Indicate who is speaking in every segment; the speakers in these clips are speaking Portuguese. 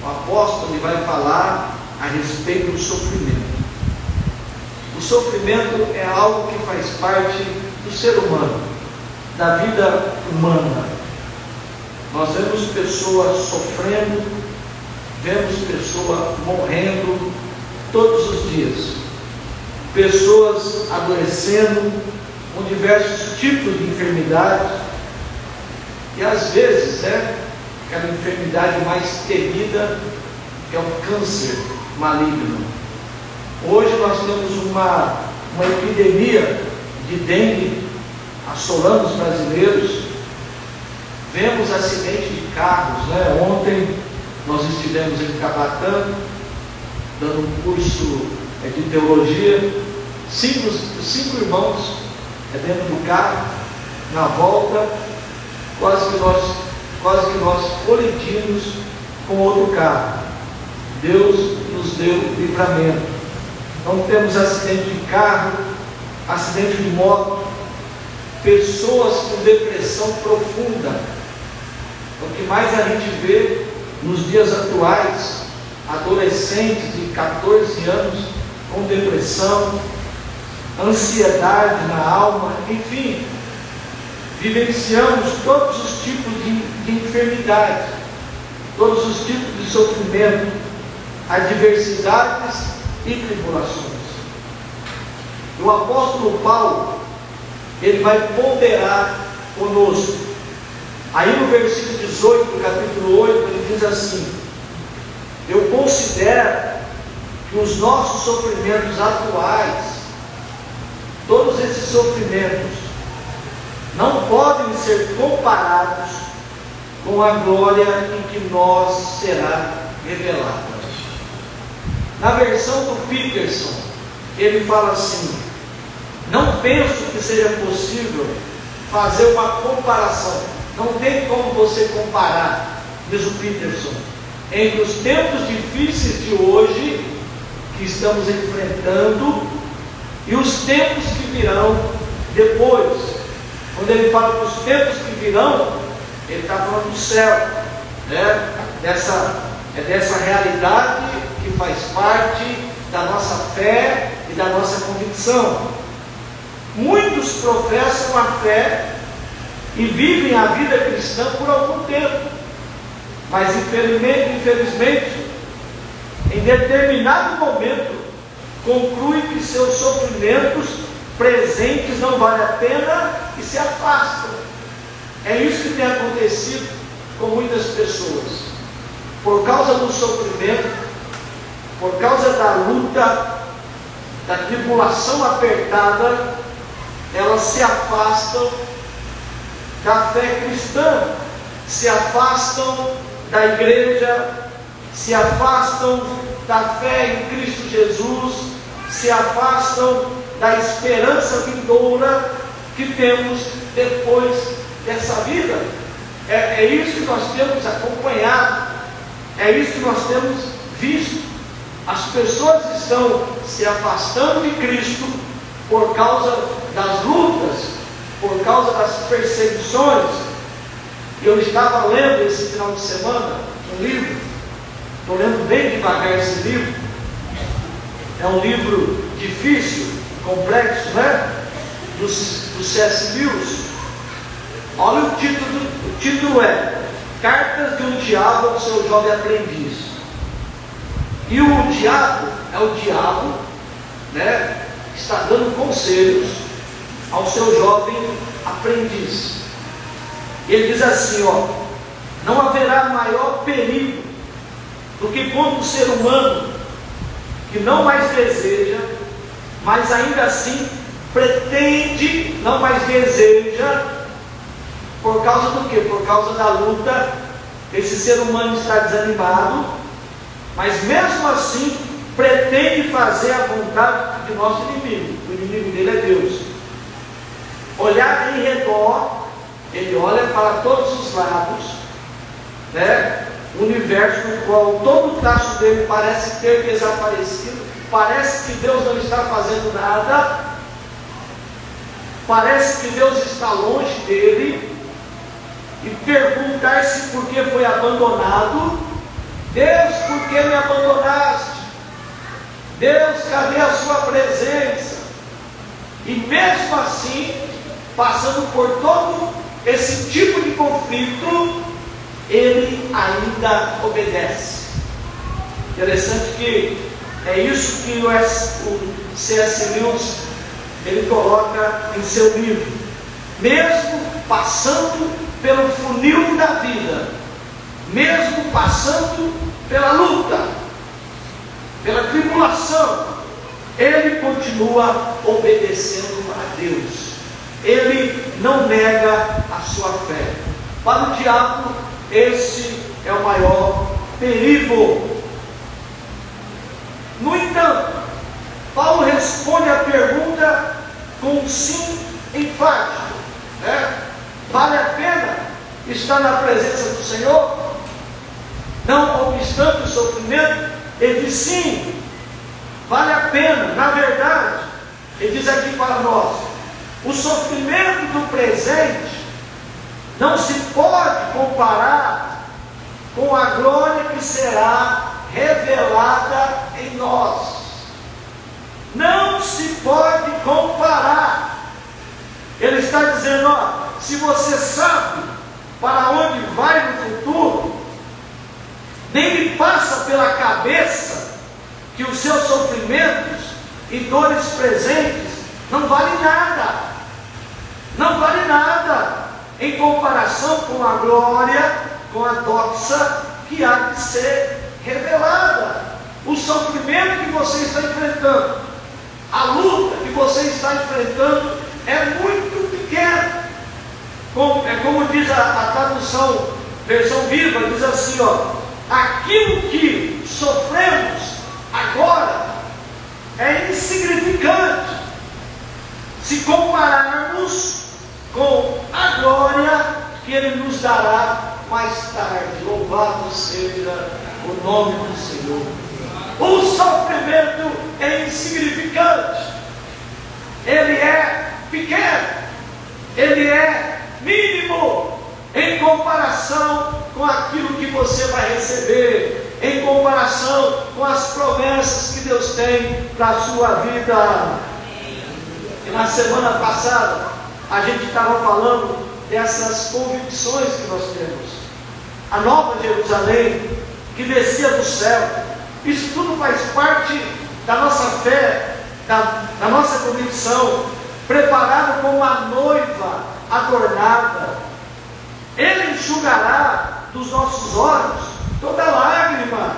Speaker 1: o apóstolo ele vai falar a respeito do sofrimento. O sofrimento é algo que faz parte do ser humano, da vida humana. Nós vemos pessoas sofrendo, vemos pessoas morrendo todos os dias, pessoas adoecendo com diversos tipos de enfermidades, e às vezes aquela enfermidade mais temida é o câncer maligno. Hoje nós temos uma epidemia de dengue assolando os brasileiros. Vemos acidentes de carros, Ontem nós estivemos em Cabatã, dando um curso de teologia, cinco irmãos dentro do carro, na volta, quase que nós colidimos com outro carro. Deus nos deu livramento. Não temos acidente de carro, acidente de moto, pessoas com depressão profunda. O que mais a gente vê nos dias atuais, adolescentes de 14 anos com depressão, ansiedade na alma, enfim, vivenciamos todos os tipos de enfermidade, todos os tipos de sofrimento, adversidades e tribulações. O apóstolo Paulo, ele vai ponderar conosco. Aí no versículo 18, do capítulo 8, ele diz assim: eu considero que os nossos sofrimentos atuais, todos esses sofrimentos, não podem ser comparados com a glória em que nós será revelada. Na versão do Peterson, ele fala assim: não penso que seja possível fazer uma comparação. Não tem como você comparar, diz o Peterson, entre os tempos difíceis de hoje, que estamos enfrentando, e os tempos que virão depois. Quando ele fala dos tempos que virão, ele está falando do céu, dessa realidade que faz parte da nossa fé e da nossa convicção. Muitos professam a fé e vivem a vida cristã por algum tempo, mas infelizmente, em determinado momento, concluem que seus sofrimentos presentes não valem a pena e se afastam. É isso que tem acontecido com muitas pessoas. Por causa do sofrimento, por causa da luta, da tribulação apertada, elas se afastam da fé cristã, se afastam da igreja, se afastam da fé em Cristo Jesus, se afastam da esperança vindoura que temos depois dessa vida. É isso que nós temos acompanhado, é isso que nós temos visto. As pessoas estão se afastando de Cristo por causa das lutas, por causa das perseguições. Eu estava lendo esse final de semana um livro, estou lendo bem devagar esse livro. É um livro difícil, complexo, do C.S. Lewis. Olha o título é Cartas de um Diabo ao Seu Jovem Aprendiz. E o diabo é o diabo, que está dando conselhos ao seu jovem aprendiz. Ele diz assim: não haverá maior perigo do que quando o ser humano, que não mais deseja, mas ainda assim pretende, não mais deseja, por causa do quê? Por causa da luta. Esse ser humano está desanimado, mas mesmo assim pretende fazer a vontade de nosso inimigo. O inimigo dele é Deus. Olhar em redor, ele olha para todos os lados, o universo no qual todo o traço dele parece ter desaparecido, parece que Deus não está fazendo nada, parece que Deus está longe dele, e perguntar-se por que foi abandonado, Deus, por que me abandonaste? Deus, cadê a sua presença? E mesmo assim, passando por todo esse tipo de conflito, ele ainda obedece. Interessante que é isso que o C.S. Lewis ele coloca em seu livro. Mesmo passando pelo funil da vida, mesmo passando pela luta, pela tribulação, ele continua obedecendo a Deus. Ele não nega a sua fé. Para o diabo, esse é o maior perigo. No entanto, Paulo responde a pergunta com um sim enfático, Vale a pena estar na presença do Senhor? Não obstante o sofrimento? Ele diz sim, vale a pena. Na verdade, ele diz aqui para nós, o sofrimento do presente não se pode comparar com a glória que será revelada em nós. Não se pode comparar. Ele está dizendo, se você sabe para onde vai no futuro, nem lhe passa pela cabeça que os seus sofrimentos e dores presentes não valem nada. Não vale nada em comparação com a glória, com a doxa que há de ser revelada. O sofrimento que você está enfrentando, a luta que você está enfrentando é muito pequena. Como diz a tradução, versão viva, diz assim, aquilo que sofremos agora é insignificante se compararmos com a glória que Ele nos dará mais tarde. Louvado seja o nome do Senhor. O sofrimento é insignificante, ele é pequeno, ele é mínimo em comparação com aquilo que você vai receber, em comparação com as promessas que Deus tem para a sua vida. E na semana passada a gente estava falando dessas convicções que nós temos. A nova Jerusalém que descia do céu, isso tudo faz parte da nossa fé, da nossa convicção, preparado como uma noiva adornada. Ele enxugará dos nossos olhos toda lágrima.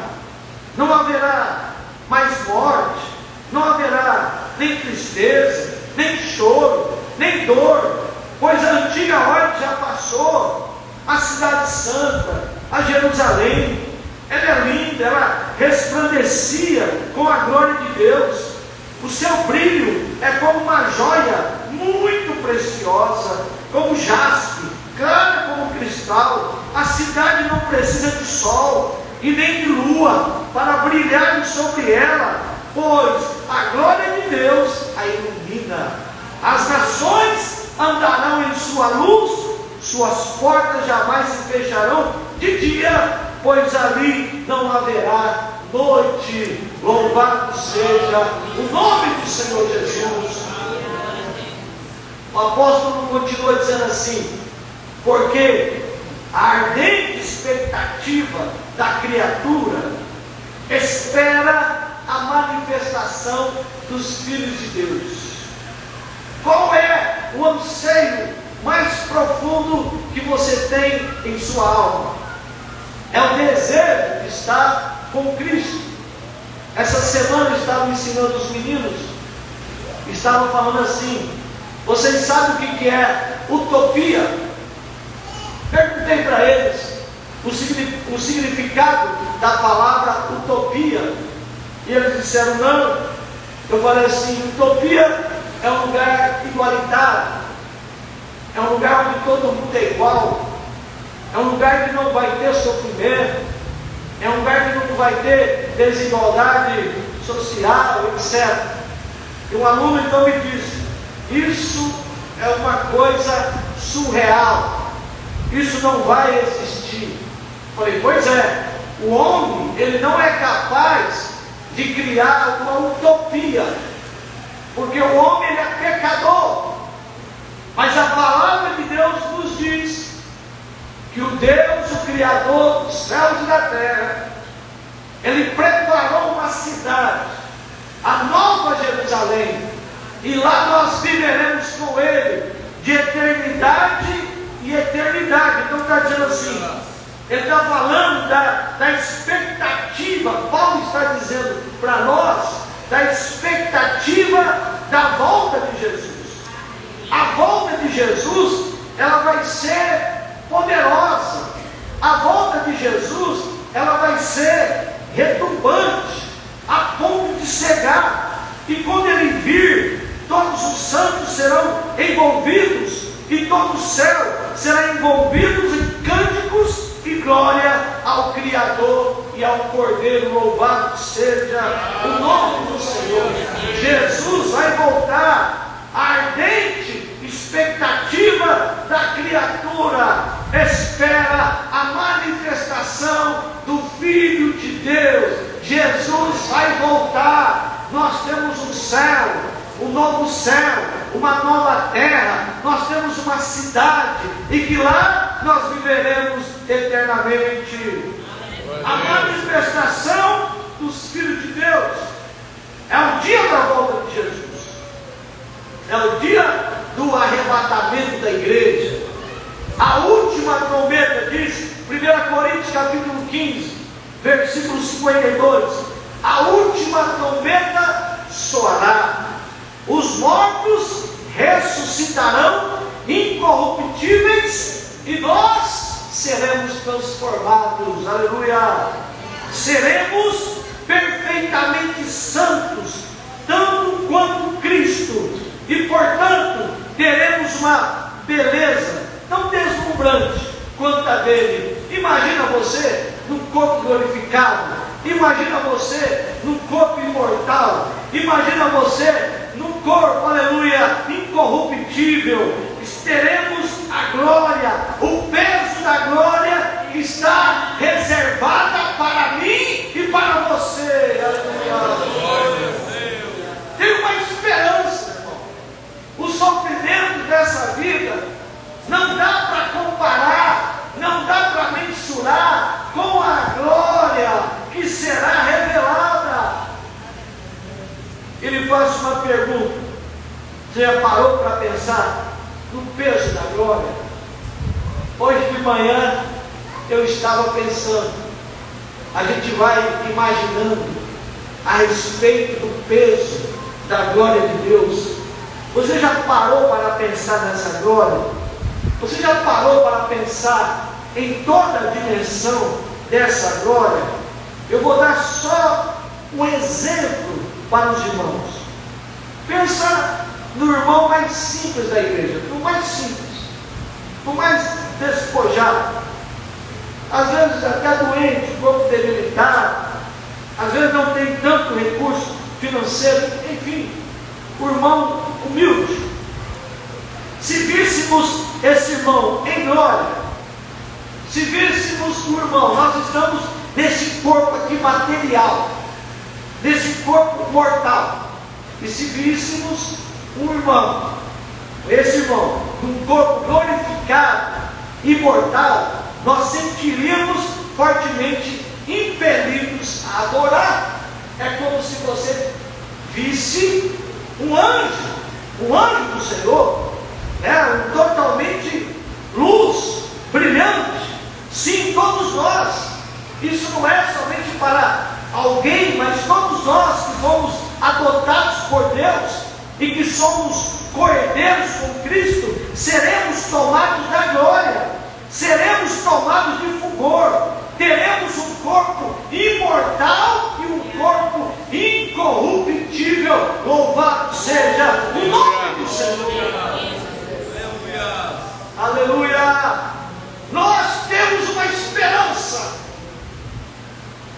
Speaker 1: Não haverá mais morte, não haverá nem tristeza, nem choro, nem dor, pois a antiga ordem já passou. A cidade santa, a Jerusalém, ela é linda, ela resplandecia com a glória de Deus. O seu brilho é como uma joia muito preciosa, como jaspe, clara como cristal. A cidade não precisa de sol e nem de lua para brilhar sobre ela, pois a glória de Deus a ilumina. As nações andarão em sua luz, suas portas jamais se fecharão de dia, pois ali não haverá noite. Louvado seja o nome do Senhor Jesus. O apóstolo continua dizendo assim, porque a ardente expectativa da criatura espera a manifestação dos filhos de Deus. Qual é o anseio mais profundo que você tem em sua alma? É o desejo de estar com Cristo. Essa semana eu estava ensinando os meninos, estavam falando assim, vocês sabem o que é utopia? Perguntei para eles o significado da palavra utopia, e eles disseram não. Eu falei assim, utopia é um lugar igualitário, é um lugar onde todo mundo é igual, é um lugar que não vai ter sofrimento, é um lugar que não vai ter desigualdade social, etc. E um aluno então me disse, isso é uma coisa surreal, isso não vai existir. Falei, pois é, o homem, ele não é capaz de criar uma utopia, porque o homem, ele é pecador. Mas a palavra de Deus nos diz que o Deus, o Criador dos céus e da terra, Ele preparou uma cidade, a Nova Jerusalém, e lá nós viveremos com Ele de eternidade e eternidade. Então está dizendo assim, ele está falando da expectativa, Paulo está dizendo para nós, da expectativa da volta de Jesus. A volta de Jesus, ela vai ser poderosa. A volta de Jesus, ela vai ser retumbante, a ponto de cegar. E quando Ele vir, todos os santos serão envolvidos, e todo o céu será envolvido em cânticos e glória ao Criador e ao Cordeiro. Louvado seja o nome do Senhor. Jesus vai voltar. A ardente expectativa da criatura espera a manifestação do Filho de Deus. Jesus vai voltar. Nós temos um céu, um novo céu, uma nova terra. Nós temos uma cidade, e que lá nós viveremos eternamente. A manifestação dos filhos de Deus é o dia da volta de Jesus. É o dia do arrebatamento da igreja. A última trombeta diz, 1 Coríntios capítulo 15, versículo 52, a última trombeta soará, os mortos ressuscitarão incorruptíveis, e nós seremos transformados. Aleluia! Seremos perfeitamente santos, tanto quanto Cristo. E portanto, teremos uma beleza tão deslumbrante quanto a dele. Imagina você num corpo glorificado. Imagina você num corpo imortal. Imagina você num corpo, aleluia, incorruptível. Teremos a glória, o peso da glória que está reservada para mim e para você. Aleluia. Tem uma esperança. O sofrimento dessa vida não dá para comparar, não dá para mensurar com a glória que será revelada. Ele faz uma pergunta: você já parou para pensar no peso da glória? Hoje de manhã eu estava pensando, a gente vai imaginando a respeito do peso da glória de Deus. Você já parou para pensar nessa glória? Você já parou para pensar em toda a dimensão dessa glória? Eu vou dar só um exemplo para os irmãos. Pensa no irmão mais simples da igreja, no mais simples, no mais despojado, às vezes até doente, um pouco debilitado, às vezes não tem tanto recurso financeiro, enfim, o irmão humilde. Se víssemos esse irmão em glória, se víssemos o irmão, nós estamos nesse corpo aqui material, nesse corpo mortal, e se víssemos um irmão, esse irmão, num corpo glorificado, imortal, nós sentiríamos fortemente impelidos a adorar. É como se você visse um anjo do Senhor, totalmente luz, brilhante. Sim, todos nós. Isso não é somente para alguém, mas todos nós que fomos adotados por Deus e que somos co-herdeiros com Cristo, seremos tomados da glória, seremos tomados de fulgor, teremos um corpo imortal e um corpo incorruptível. Louvado seja o nome do Senhor. Aleluia! Nós temos uma esperança,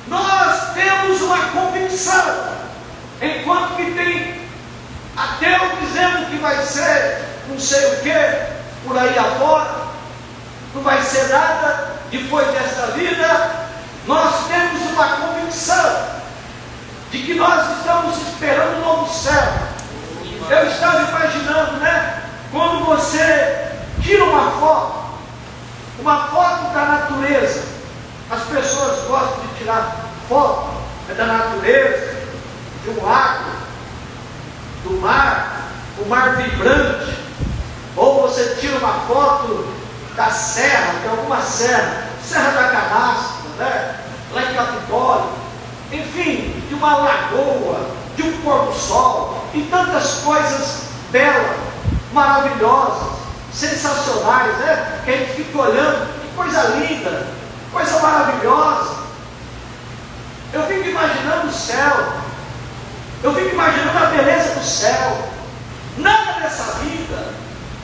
Speaker 1: nós temos uma convicção, enquanto que tem ateu dizendo que vai ser não sei o que por aí afora, não vai ser nada depois desta vida. nós temos uma convicção de que nós estamos esperando um novo céu. Eu estava imaginando, né? Quando você tira uma foto da natureza, as pessoas gostam de tirar foto da natureza, de um lago, do mar, o mar vibrante, ou você tira uma foto da serra, de alguma serra da Canastra, né? Lá em Capitólio, enfim, de uma lagoa, de um pôr do sol, e tantas coisas belas, maravilhosas, sensacionais, né? Que a gente fica olhando, que coisa linda, coisa maravilhosa. Eu fico imaginando o céu, eu fico imaginando a beleza do céu. Nada dessa vida,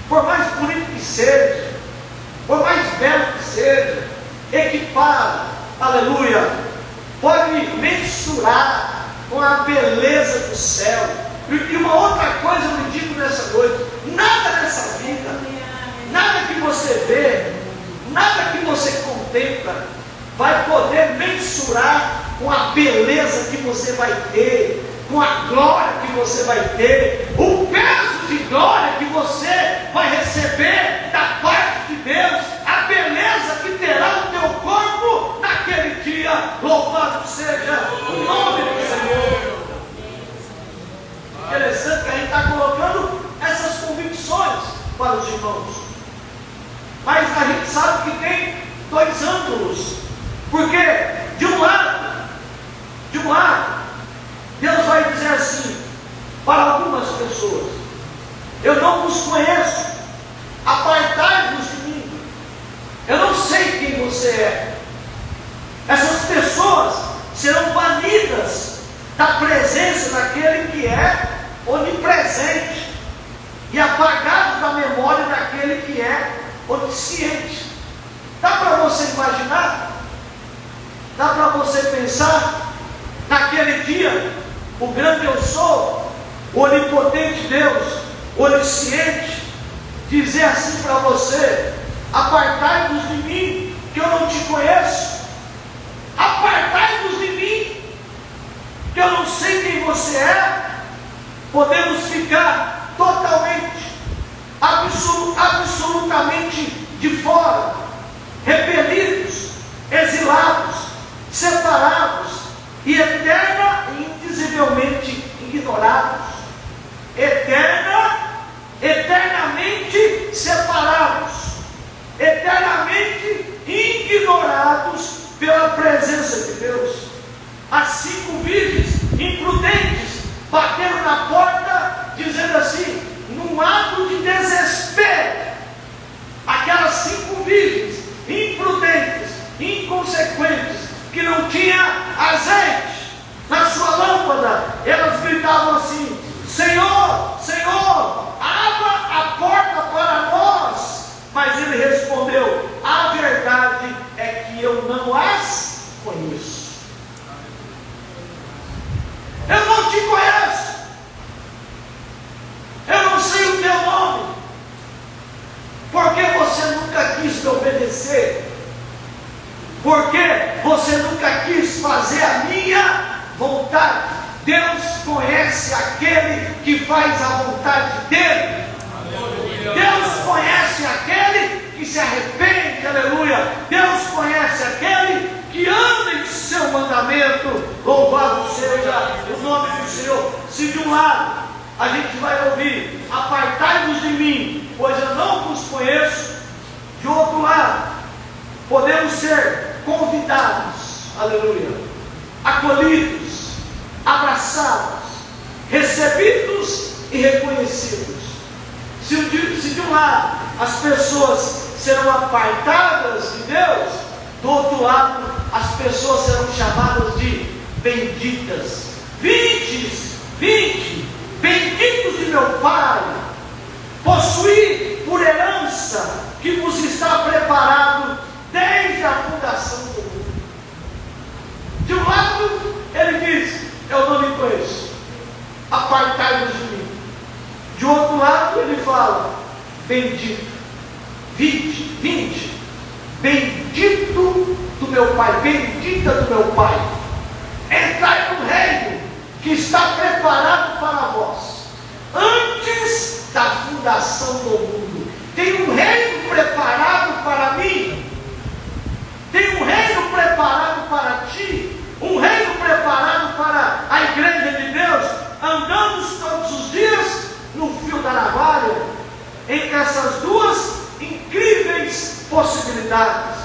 Speaker 1: por mais bonito que seja, por mais belo que seja, equipara, aleluia, pode mensurar com a beleza do céu. E uma outra coisa eu lhe digo nessa noite: nada dessa vida, nada que você vê, nada que você contempla, vai poder mensurar com a beleza que você vai ter, com a glória que você vai ter, o peso de glória que você vai receber da parte de Deus, a beleza que terá o teu corpo naquele dia. Louvado seja o nome do Senhor. Interessante que a gente está colocando essas convicções para os irmãos, mas a gente sabe que tem dois ângulos, porque de um lado, Deus vai dizer assim para algumas pessoas: eu não vos conheço, apartai-vos de mim, eu não sei quem você é. Essas pessoas serão banidas da presença daquele que é onipresente e apagados da memória daquele que é onisciente. Dá para você imaginar? Dá para você pensar? Naquele dia, o grande eu sou, o onipotente Deus, o onisciente, dizer assim para você: apartai-vos de mim, que eu não te conheço. Apartai-vos de mim, que eu não sei quem você é. Podemos ficar totalmente, absolutamente de fora, repelidos, exilados, separados e eterna e indisivelmente ignorados. Eternamente separados, eternamente ignorados pela presença de Deus. As 5 virgens imprudentes bateram na porta, dizendo assim, num ato de desespero. Aquelas 5 virgens imprudentes, inconsequentes, que não tinha azeite na sua lâmpada, elas gritavam assim: Senhor, Senhor, abra a porta para nós. Mas ele respondeu: a verdade é que eu não as conheço. Eu não te conheço, eu não sei o teu nome, porque você nunca quis me obedecer, porque você nunca quis fazer a minha vontade. Deus conhece aquele que faz a vontade dele. Deus conhece aquele que se arrepende, aleluia. Deus conhece aquele que anda em seu mandamento. Louvado seja o nome do Senhor. Se de um lado a gente vai ouvir: apartai-vos de mim, pois eu não vos conheço. De outro lado, podemos ser convidados, aleluia, acolhidos, abraçados, recebidos e reconhecidos. Se de um lado as pessoas serão apartadas de Deus, do outro lado as pessoas serão chamadas de benditas. Vinde, benditos de meu Pai, possuí por herança que vos está preparado desde a fundação do mundo. De um lado ele diz: eu não me conheço, apartai-vos de mim. De outro lado ele fala: bendito, vinde, bendito do meu Pai, bendita meu Pai. Entrai no reino que está preparado para vós, antes da fundação do mundo. Tem um reino preparado para mim, tem um reino preparado para ti, um reino preparado para a igreja de Deus. Andamos todos os dias no fio da navalha, entre essas duas incríveis possibilidades.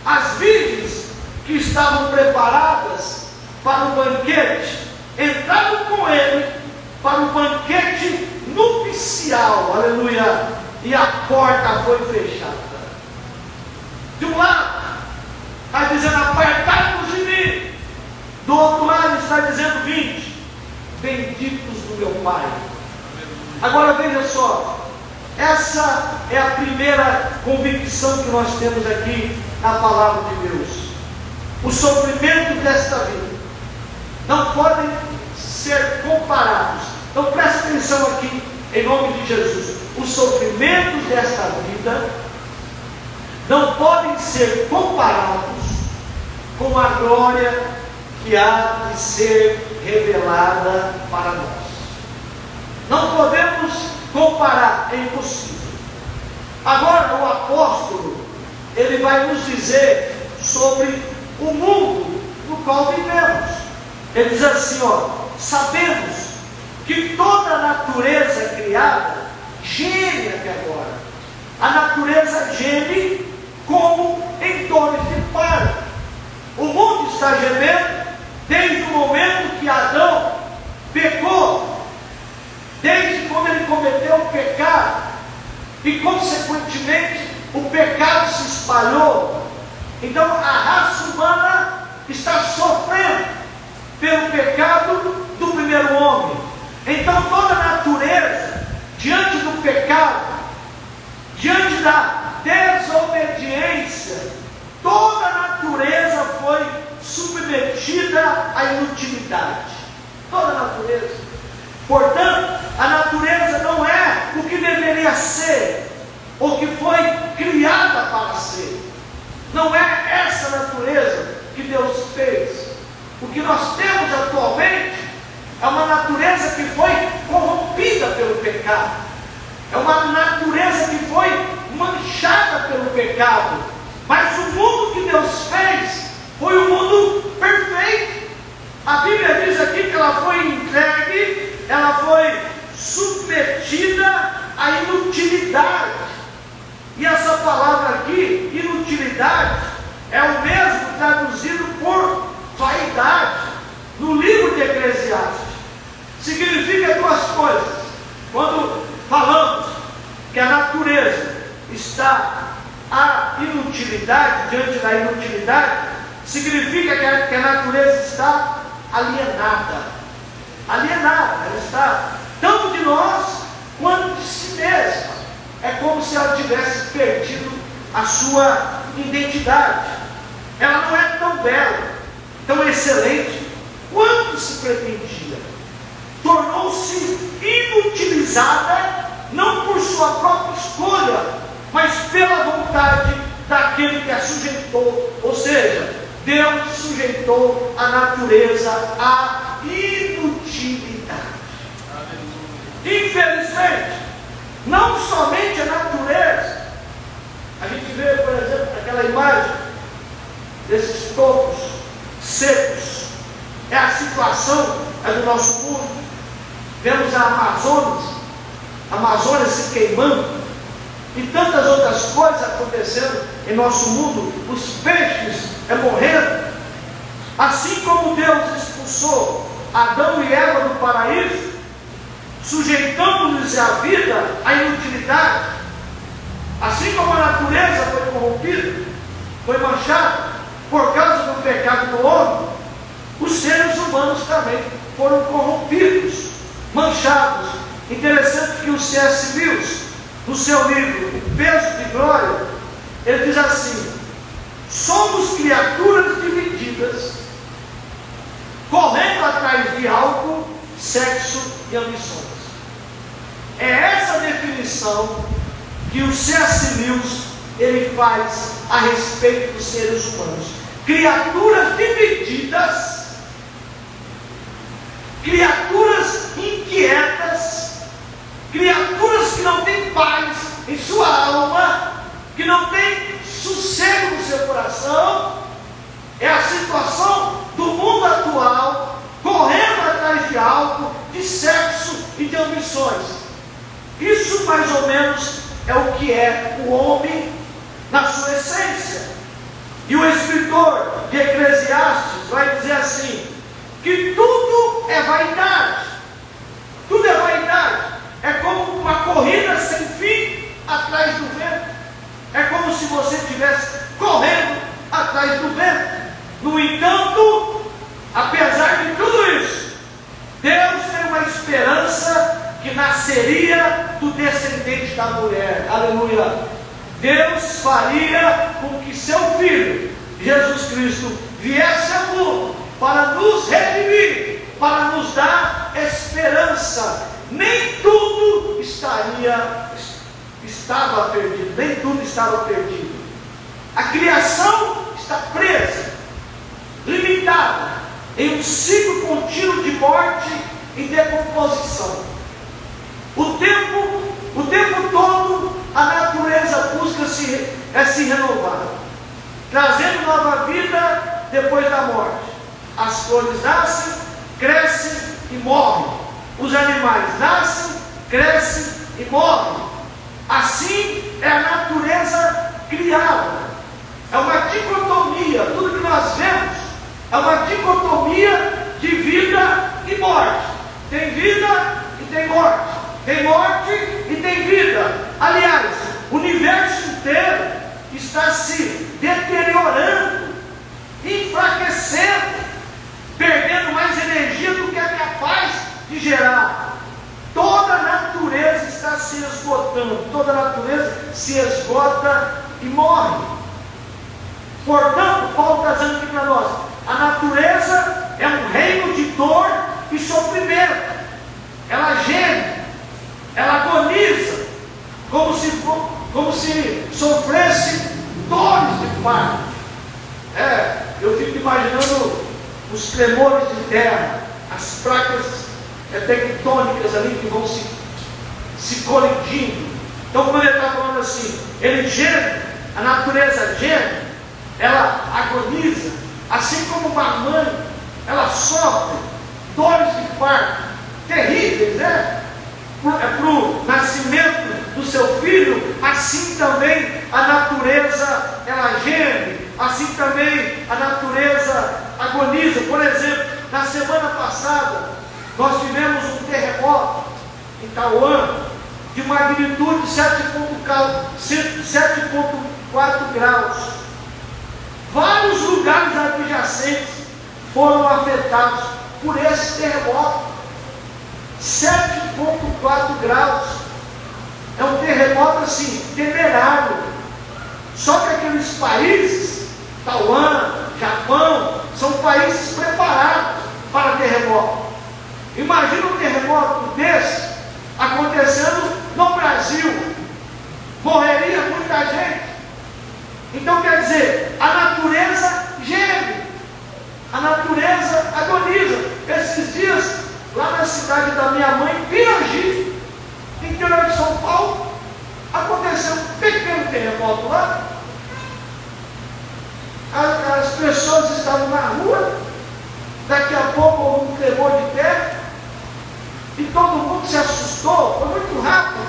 Speaker 1: As virgens que estavam preparadas para o banquete, entraram com ele para o banquete nupcial, aleluia, e a porta foi fechada. De um lado está dizendo: apartai-vos de mim. Do outro lado está dizendo: vinde, benditos do meu Pai. Agora veja só, essa é a primeira convicção que nós temos aqui na palavra de Deus. O sofrimento desta vida não podem ser comparados. Então preste atenção aqui, em nome de Jesus. Os sofrimentos desta vida não podem ser comparados com a glória que há de ser revelada para nós. Não podemos comparar, é impossível. Agora o apóstolo, ele vai nos dizer sobre o mundo no qual vivemos. Ele diz assim, sabemos que toda a natureza criada geme até agora. A natureza geme como em dores de parto. O mundo está gemendo desde o momento que Adão pecou, desde quando ele cometeu o pecado, e consequentemente o pecado se espalhou. Então a raça humana está sofrendo pelo pecado do primeiro homem. Então toda a natureza, diante do pecado, diante da desobediência, toda a natureza foi submetida à inutilidade. Toda a natureza. Portanto, a natureza não é o que deveria ser, ou que foi criada para ser. Não é essa natureza que Deus fez. O que nós temos atualmente é uma natureza que foi corrompida pelo pecado. É uma natureza que foi manchada pelo pecado. Mas o mundo que Deus fez foi um mundo perfeito. A Bíblia diz aqui que ela foi entregue, ela foi submetida à inutilidade. E essa palavra aqui, inutilidade, é o mesmo traduzido por vaidade no livro de Eclesiastes. Significa duas coisas. Quando falamos que a natureza está à inutilidade, diante da inutilidade, significa que a natureza está alienada. Alienada, ela está tanto de nós quanto de si mesma. É como se ela tivesse perdido a sua identidade. Ela não é tão bela, tão excelente quanto se pretendia. Tornou-se inutilizada, não por sua própria escolha, mas pela vontade daquele que a sujeitou. Ou seja, Deus sujeitou a natureza à inutilidade. Infelizmente, não somente a natureza. A gente vê, por exemplo, aquela imagem desses topos secos. É a situação do nosso mundo. Vemos a Amazônia se queimando, e tantas outras coisas acontecendo em nosso mundo. Os peixes morrendo. Assim como Deus expulsou Adão e Eva do paraíso, sujeitando-lhes a vida à inutilidade, assim como a natureza foi corrompida, foi manchada por causa do pecado do homem, os seres humanos também foram corrompidos, manchados. Interessante que o C.S. Lewis, no seu livro O Peso de Glória, ele diz assim: somos criaturas divididas, correndo atrás de álcool, sexo e ambições. É essa definição que o C.S. Lewis ele faz a respeito dos seres humanos. criaturas divididas, criaturas inquietas, criaturas que não têm paz em sua alma, que não têm sossego no seu coração. É a situação do mundo atual, correndo atrás de algo, de sexo e de ambições. Isso mais ou menos é o que é o homem na sua essência. E o escritor de Eclesiastes vai dizer assim, que tudo é vaidade. Tudo é vaidade. É como uma corrida sem fim atrás do vento. É como se você estivesse correndo atrás do vento. No entanto, apesar de tudo isso, Deus tem uma esperança que nasceria do descendente da mulher. Aleluia! Deus faria com que seu Filho, Jesus Cristo, viesse ao mundo para nos redimir, para nos dar esperança. Nem tudo estava perdido, nem tudo estava perdido. A criação está presa, limitada, em um ciclo contínuo de morte e decomposição. O tempo todo, a natureza busca se renovar, trazendo nova vida depois da morte. As flores nascem, crescem e morrem. Os animais nascem, crescem e morrem. Assim é a natureza criada. É uma dicotomia. Tudo que nós vemos é uma dicotomia de vida e morte. Tem vida e tem morte. Tem morte e tem vida. Aliás, o universo inteiro está se deteriorando, enfraquecendo, perdendo mais energia do que é capaz de gerar. Toda a natureza está se esgotando. Toda a natureza se esgota e morre. Portanto, Paulo está dizendo aqui para nós, a natureza é um reino de dor e sofrimento. Ela geme, ela agoniza, como se sofresse dores de parto. Eu fico imaginando os tremores de terra, as placas tectônicas ali que vão se colidindo. Então, quando ele está falando assim, ele geme, a natureza geme, ela agoniza, assim como uma mãe, ela sofre dores de parto terríveis, né? Para o nascimento do seu filho. Assim também a natureza ela geme, assim também a natureza agoniza. Por exemplo, na semana passada nós tivemos um terremoto em Taiwan de magnitude 7,4 graus. Vários lugares adjacentes foram afetados por esse terremoto. 7,4 graus. É um terremoto assim, temerário. Só que aqueles países, Taiwan, Japão, são países preparados para terremoto. Imagina um terremoto desse acontecendo no Brasil. Morreria muita gente. Então quer dizer, a natureza geme, a natureza agoniza. Esses dias, lá na cidade da minha mãe, Pirangi, interior de São Paulo, aconteceu um pequeno terremoto lá. As pessoas estavam na rua, daqui a pouco houve um tremor de terra, e todo mundo se assustou. Foi muito rápido,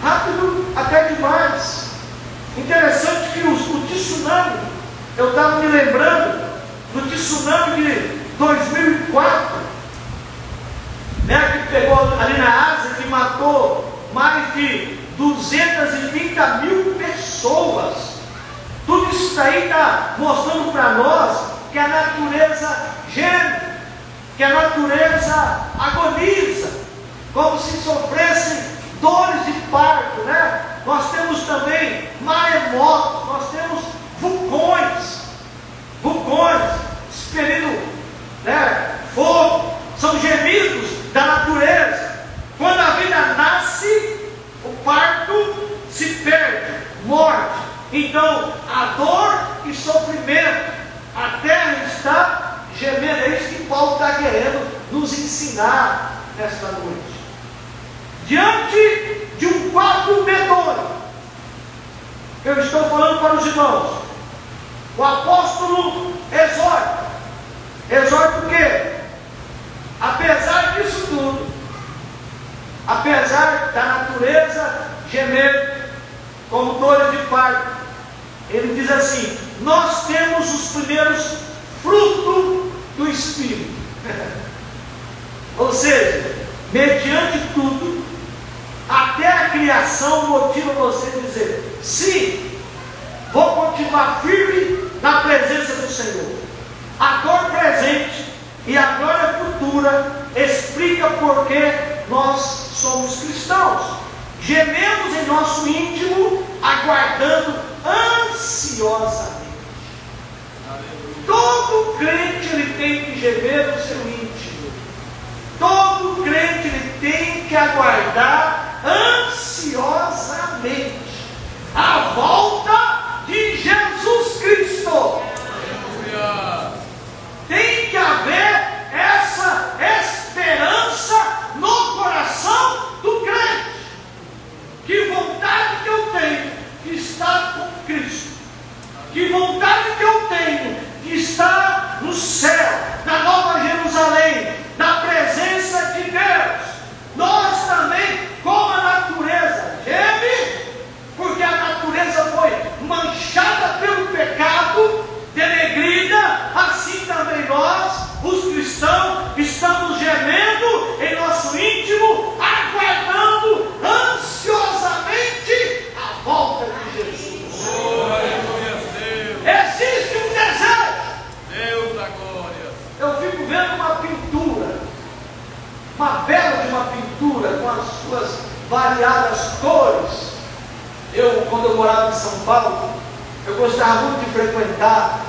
Speaker 1: rápido até demais. Interessante que o tsunami, eu estava me lembrando do tsunami de 2004, que pegou ali na Ásia, que matou mais de 230 mil pessoas. Tudo isso daí está mostrando para nós que a natureza geme, que a natureza agoniza, como se sofressem dores de parto, né? Nós temos também maremotos, nós temos vulcões expelindo, né, fogo. São gemidos da natureza. Quando a vida nasce, o parto se perde, morte. Então, a dor e sofrimento A terra está gemendo. É isso que Paulo está querendo nos ensinar nesta noite. Diante de um quadro medonho, eu estou falando para os irmãos, o apóstolo exorta o quê? Apesar disso tudo, apesar da natureza gemer como dores de parto, ele diz assim: nós temos os primeiros frutos do Espírito. Ou seja, mediante tudo, até a criação motiva você a dizer: sim, vou continuar firme na presença do Senhor. A dor presente e a glória futura explica por que nós somos cristãos. Gememos em nosso íntimo, aguardando ansiosamente. Todo crente ele tem que gemer no seu íntimo. Todo crente ele tem que aguardar ansiosamente a volta de Jesus Cristo. Tem que haver essa esperança no coração do crente. Que vontade que eu tenho de estar com Cristo. Que vontade que eu tenho de estar no céu, na Nova Jerusalém, na presença de Deus. Nós também, como a natureza geme, porque a natureza foi manchada pelo pecado, denegrida, assim também nós, os cristãos, estamos gemendo em nosso íntimo, aguardando ansiosamente a volta de Jesus. Existe um desejo.
Speaker 2: Deus da glória.
Speaker 1: Eu fico vendo uma pintura, uma bela de uma pintura com as suas variadas cores. Quando eu morava em São Paulo, eu gostava muito de frequentar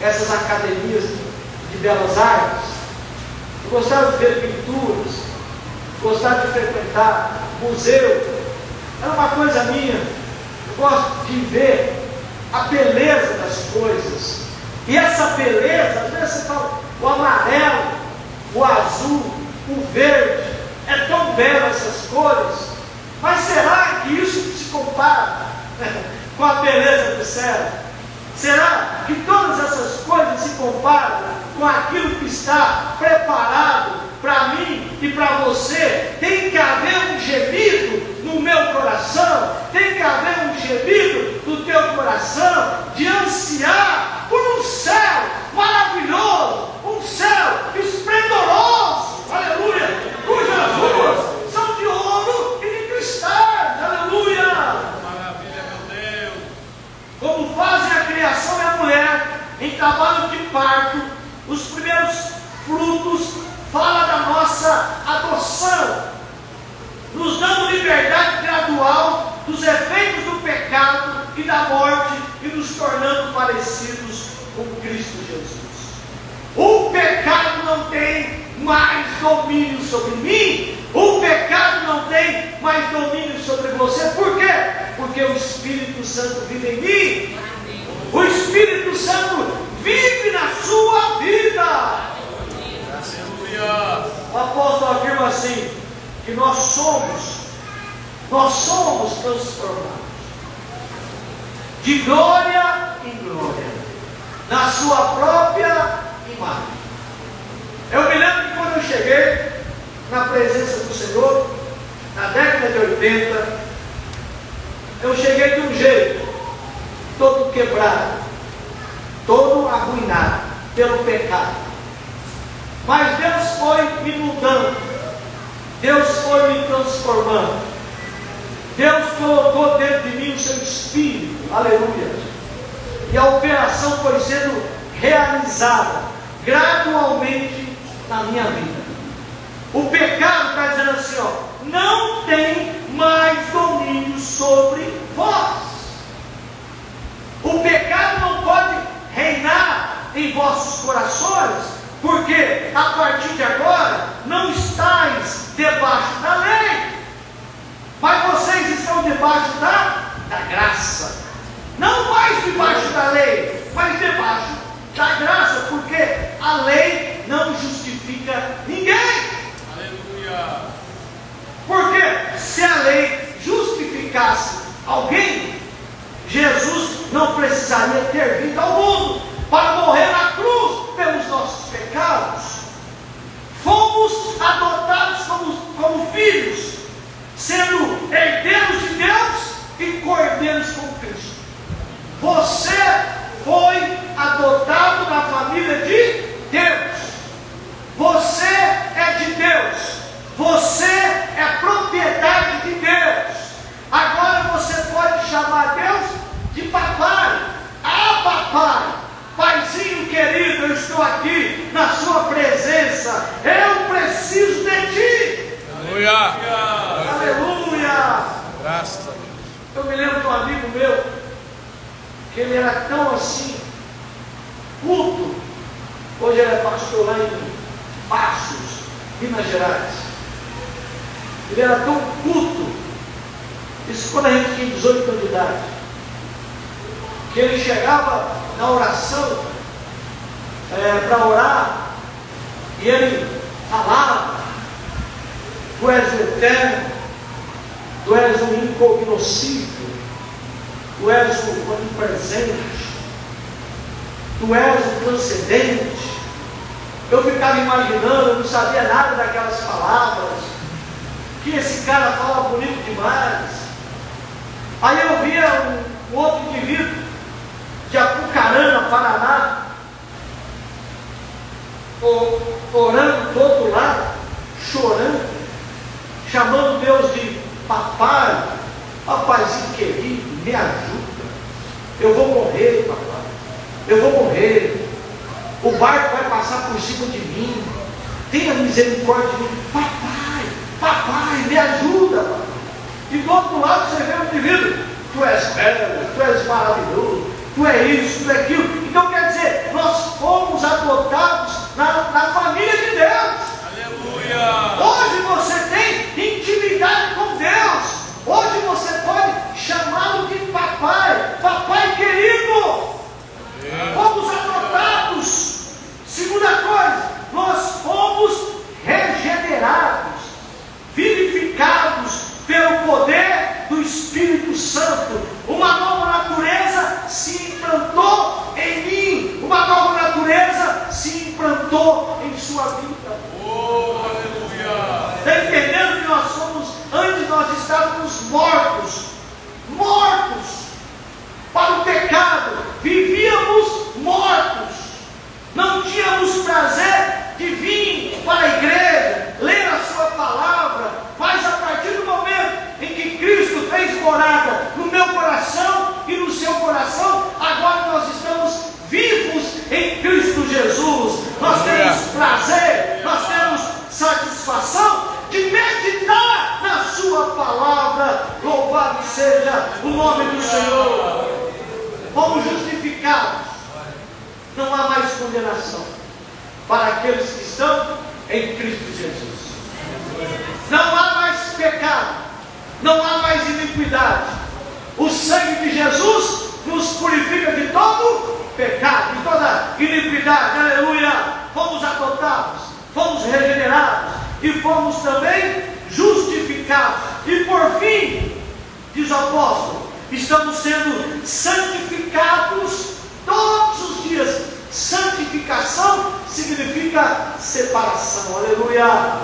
Speaker 1: essas academias de belas artes. Eu gostava de ver pinturas, gostava de frequentar museu. Era uma coisa minha. Eu gosto de ver a beleza das coisas. E essa beleza, às vezes você fala, o amarelo, o azul, o verde, é tão belo essas cores. Mas será que isso se compara com a beleza do céu? Será que todas essas coisas se comparam com aquilo que está preparado para mim e para você? Tem que haver um gemido no meu coração, tem que haver um gemido no teu coração, de ansiar por um céu maravilhoso, um céu esplendoroso, aleluia, cujas ruas são de ouro e de cristais, aleluia.
Speaker 2: Maravilha, meu Deus.
Speaker 1: Como fazem a criação e a mulher em trabalho de parto, os primeiros frutos fala da nossa adoção, nos dando liberdade gradual dos efeitos do pecado e da morte e nos tornando parecidos com Cristo Jesus. O pecado não tem mais domínio sobre mim, o pecado não tem mais domínio sobre você. Por quê? Porque o Espírito Santo vive em mim. O Espírito Santo vive na sua vida. O apóstolo afirma assim, que nós somos transformados de glória em glória, na sua própria imagem. Eu me lembro que quando eu cheguei na presença do Senhor, na década de 80, eu cheguei de um jeito, todo quebrado, todo arruinado pelo pecado. Mas Deus foi me mudando, Deus foi me transformando, Deus colocou dentro de mim o seu Espírito, aleluia, e a operação foi sendo realizada gradualmente na minha vida. O pecado está dizendo assim, ó, não tem mais domínio sobre vós. O pecado não pode reinar em vossos corações, porque a partir de agora não estáis debaixo da lei, mas vocês estão debaixo da graça. Não mais debaixo da lei, mas debaixo da graça. Minas Gerais. Ele era tão culto, isso quando a gente tinha 18 anos de idade, que ele chegava na oração para orar, e ele falava: Tu és o eterno, Tu és o incognoscível, Tu és o onipresente, Tu és o transcendente. Eu ficava imaginando, eu não sabia nada daquelas palavras, que esse cara fala bonito demais. Aí eu via um outro indivíduo de Apucarana, Paraná, orando do outro lado, chorando, chamando Deus de papai, papaizinho querido, me ajuda, eu vou morrer, papai, eu vou morrer, o barco vai passar por cima de mim, tenha misericórdia de mim, papai, me ajuda, papai. E do outro lado você vê um indivíduo: Tu és belo, Tu és maravilhoso, Tu és isso, Tu é aquilo. Então quer dizer, nós fomos adotados na família de Deus.
Speaker 2: Aleluia!
Speaker 1: Hoje você tem intimidade com Deus. Hoje você pode chamá-lo de papai querido. Fomos adotados. Segunda coisa, nós fomos regenerados, vivificados pelo poder do Espírito Santo. Uma nova natureza se implantou em mim, uma nova natureza se implantou em sua vida.
Speaker 2: Oh, aleluia!
Speaker 1: Está entendendo que nós somos, antes nós estávamos mortos para o pecado, vivíamos mortos, não tínhamos prazer de vir para a igreja, ler a sua palavra, mas a partir do momento em que Cristo fez morada no meu coração e no seu coração, agora nós estamos vivos em Cristo Jesus. Nós temos prazer, nós temos satisfação de meditar na sua palavra. Louvado seja o nome do Senhor. Fomos justificados, não há mais condenação para aqueles que estão em Cristo Jesus. Não há mais pecado, não há mais iniquidade. O sangue de Jesus nos purifica de todo pecado, de toda iniquidade. Aleluia! Fomos adotados, fomos regenerados e fomos também justificados. E por fim, diz o apóstolo, estamos sendo santificados todos os dias. Santificação significa separação. Aleluia!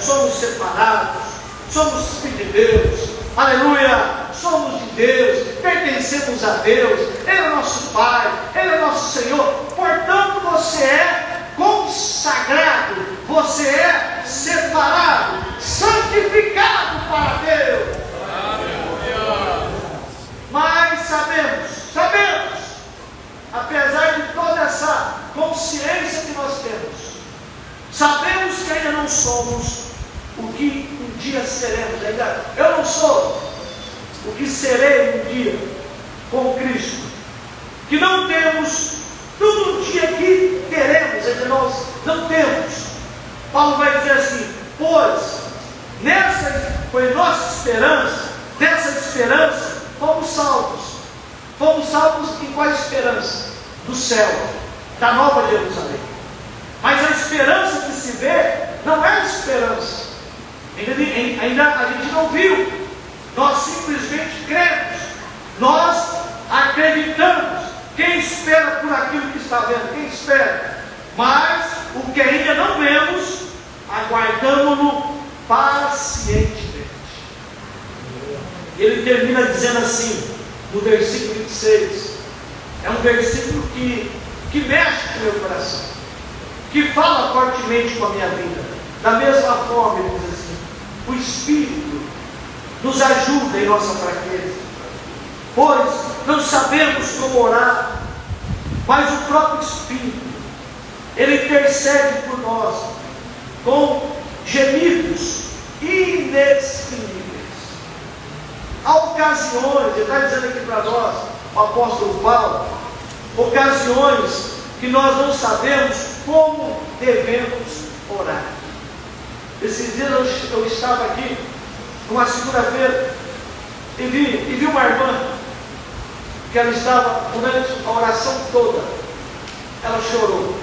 Speaker 1: Somos separados, somos filhos de Deus. Aleluia! Somos de Deus, pertencemos a Deus. Ele é nosso Pai, Ele é nosso Senhor. Portanto, você é consagrado, você é separado, santificado para Deus.
Speaker 2: Aleluia!
Speaker 1: Mas sabemos, apesar de toda essa consciência que nós temos, sabemos que ainda não somos o que um dia seremos. Ainda eu não sou o que serei um dia com Cristo, que não temos tudo um dia que teremos, entre nós não temos. Paulo vai dizer assim: pois nessa foi nossa esperança, nessa esperança fomos salvos. Fomos salvos em qual esperança? Do céu, da nova Jerusalém. Mas a esperança que se vê não é esperança. Ainda a gente não viu. Nós simplesmente cremos. Nós acreditamos. Quem espera por aquilo que está vendo? Quem espera? Mas o que ainda não vemos, aguardamos-no pacientemente. Ele termina dizendo assim, no versículo 26, é um versículo que mexe com o meu coração, que fala fortemente com a minha vida. Da mesma forma, ele diz assim: o Espírito nos ajuda em nossa fraqueza, pois não sabemos como orar, mas o próprio Espírito, ele intercede por nós com gemidos inexprimíveis. Há ocasiões, ele está dizendo aqui para nós, o apóstolo Paulo, ocasiões que nós não sabemos como devemos orar. Esses dias eu estava aqui, numa segunda-feira, e vi uma irmã, que ela estava, durante a oração toda, ela chorou.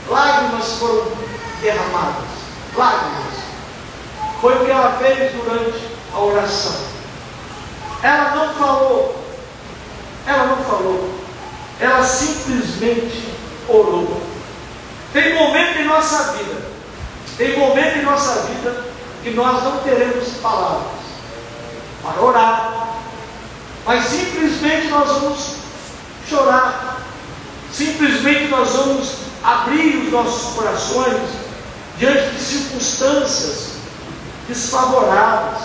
Speaker 1: Lágrimas foram derramadas. Lágrimas. Foi o que ela fez durante a oração. Ela não falou. Ela simplesmente orou. Tem momento em nossa vida que nós não teremos palavras para orar, mas simplesmente nós vamos chorar, simplesmente nós vamos abrir os nossos corações diante de circunstâncias desfavoráveis.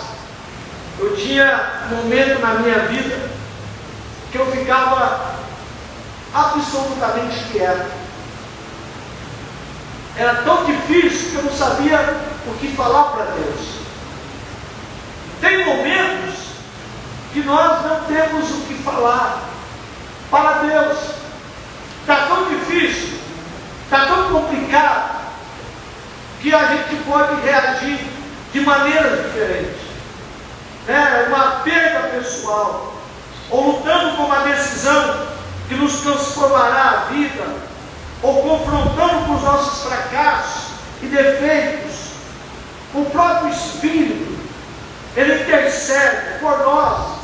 Speaker 1: Eu tinha um momento na minha vida que eu ficava absolutamente quieto. Era tão difícil que eu não sabia o que falar para Deus. Tem momentos que nós não temos o que falar para Deus. Está tão difícil, está tão complicado, que a gente pode reagir de maneiras diferentes. Uma perda pessoal, ou lutando com uma decisão que nos transformará a vida, ou confrontando com os nossos fracassos e defeitos. O próprio Espírito, ele intercede por nós,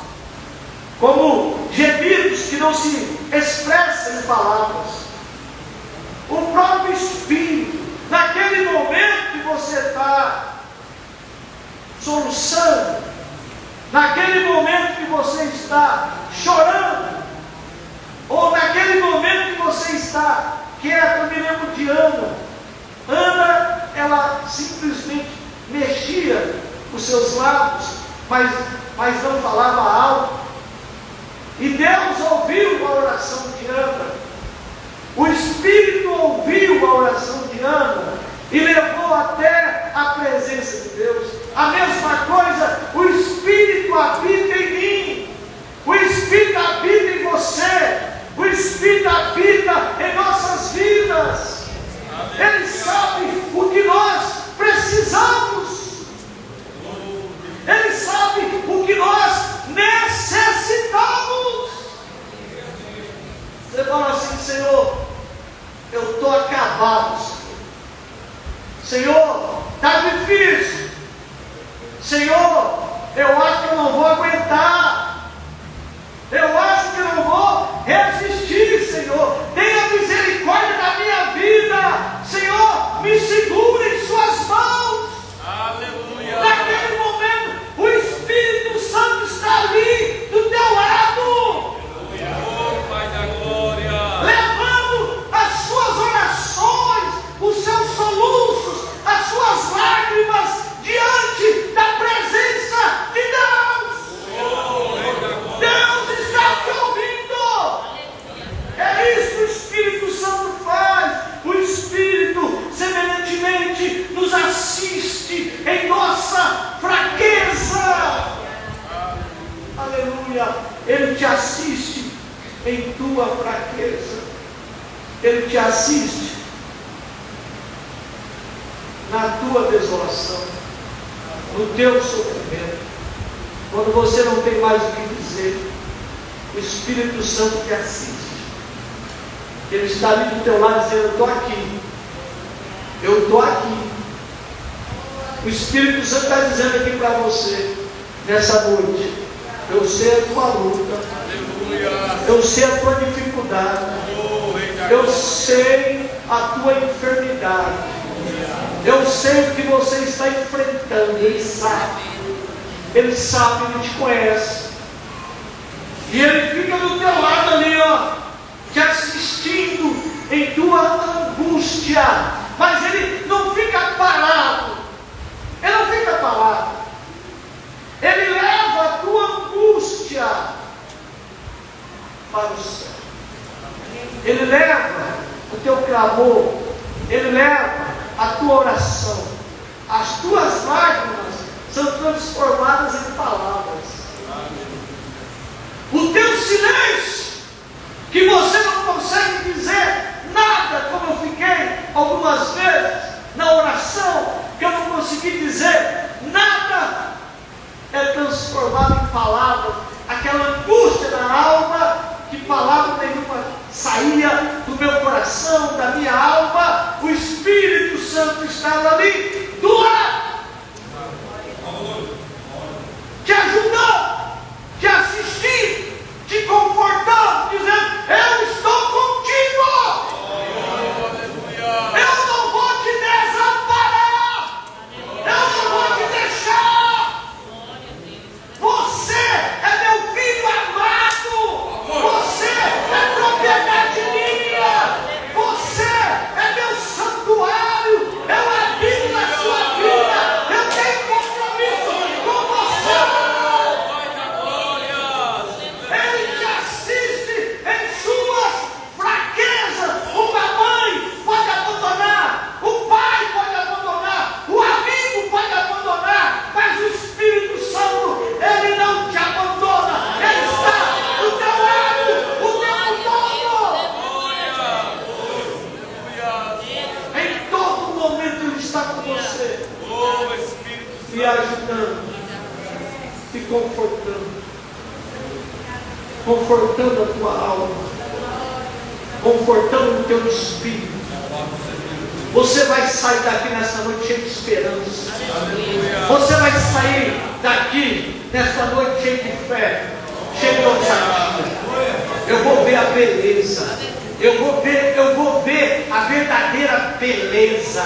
Speaker 1: como gemidos que não se expressam em palavras. O próprio Espírito, naquele momento que você está soluçando, naquele momento que você está chorando, ou naquele momento que você está quieto. Eu me lembro de Ana, ela simplesmente mexia os seus lábios, mas não falava alto. E Deus ouviu a oração de Ana. O Espírito ouviu a oração de Ana e levou até a presença de Deus. A mesma coisa, o Espírito habita em mim, o Espírito habita em você, o Espírito habita em nossas vidas. Ele sabe o que nós precisamos, Ele sabe o que nós necessitamos. Você fala assim: Senhor, eu estou acabado, Senhor, está difícil, Senhor, eu acho que eu não vou aguentar, eu acho que eu não vou resistir, Senhor, tenha misericórdia da minha vida, Senhor, me segure em suas mãos.
Speaker 2: Aleluia.
Speaker 1: Naquele momento, o Espírito Santo está ali do teu lado,
Speaker 2: Oh, Pai da glória.
Speaker 1: levando as suas orações, os seus soluços, as suas lágrimas diante da presença de Deus. Deus está te ouvindo. É isso que o Espírito Santo faz. O Espírito semelhantemente nos assiste em nossa fraqueza. Aleluia. Ele te assiste em tua fraqueza. Ele te assiste na tua desolação, no teu sofrimento. Quando você não tem mais o que dizer, o Espírito Santo te assiste. Ele está ali do teu lado dizendo: eu estou aqui, eu estou aqui. O Espírito Santo está dizendo aqui para você, nessa noite: eu sei a tua luta, eu sei a tua dificuldade, eu sei a tua enfermidade, eu sei o que você está enfrentando. Ele sabe, Ele te conhece, e Ele fica do teu lado ali, te assistindo em tua angústia. Mas Ele não fica parado, Ele leva a tua angústia para o céu, Ele leva o teu clamor, Ele leva a tua oração. As tuas lágrimas são transformadas em palavras. O teu silêncio, que você não consegue dizer nada, como eu fiquei algumas vezes na oração, que eu não consegui estavam ali do lado, te ajudando, te assistindo, te confortando, dizendo: eu estou contigo, eu não vou te desamparar, eu não vou te deixar. Você é meu filho amado, você é propriedade minha, você é meu santuário, eu habito na sua vida, eu tenho compromisso com você. Ele te assiste em suas fraquezas. Uma mãe pode abandonar, o pai pode abandonar, o amigo pode abandonar, mas o Espírito Santo, ele não te abandona, ele está do teu lado o tempo todo. Em todo momento ele está com você, te ajudando, te confortando, confortando a tua alma, confortando o teu espírito. Você vai sair daqui nessa noite cheio de esperança. Você vai sair daqui nessa noite cheio de fé, cheio de ousadia. Eu vou ver a beleza. Eu vou ver a verdadeira beleza.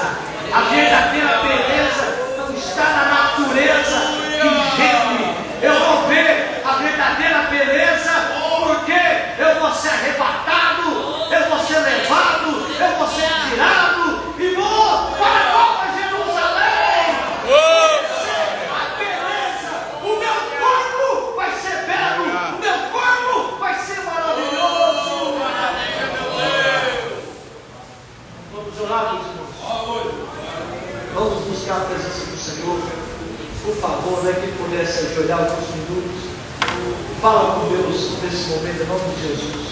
Speaker 1: A verdadeira beleza não está na natureza que geme. Eu vou ver a verdadeira beleza, porque eu vou ser arrebatado, eu vou ser levado, eu vou ser tirado e vou para a Nova Jerusalém. A beleza, o meu corpo vai ser belo, o meu corpo vai ser maravilhoso. Vamos orar, meus irmãos. Vamos buscar a presença do Senhor. Por favor, que pudesse ajoelhar alguns minutos. Fala com Deus nesse momento, em nome de Jesus.